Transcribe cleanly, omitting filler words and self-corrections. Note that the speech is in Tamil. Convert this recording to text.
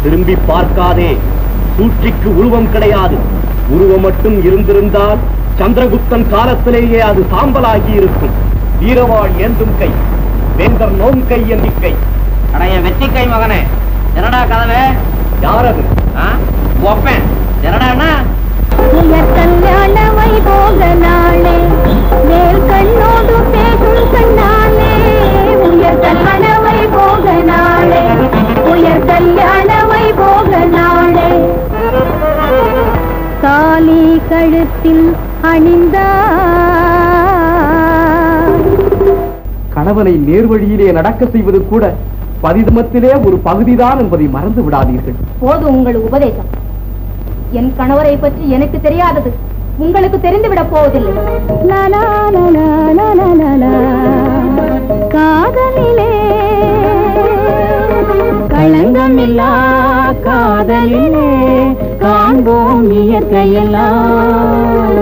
திரும்பி பார்க்காதே. சூழ்ச்சிக்கு உருவம் கிடையாது. உருவம் மட்டும் இருந்திருந்தால் சந்திரகுப்தன் காலத்திலேயே அது சாம்பலாகி இருக்கும். வீரவாள் ஏந்தும் கை, வேந்தர் நோம் கை எண்ணிக்கை. அடைய வெற்றி கை மகனே, என்னடா கதவே? யாரது? ஒப்பேன். என்னடான்னா கல்யாண வைபோகனாலே மேல் கண்ணோடு பேசும் கண்ணாலே உயர் கல்யாண வைபோகனாலே உயர் கல்யாண வைபோகனாலே தாலி கழுத்தில் அணிந்தார். கணவனை நேர்வழியிலே நடக்க செய்வது கூட பதிதமத்திலே ஒரு பகுதிதான் என்பதை மறந்து விடாதீர்கள். போது உங்கள் உபதேசம். என் கணவரை பற்றி எனக்கு தெரியாதது உங்களுக்கு தெரிந்துவிடப் போவதில்லை. காதலிலே களங்கமில்லா காதலிலே காண்போம் இயற்கையெல்லாம்.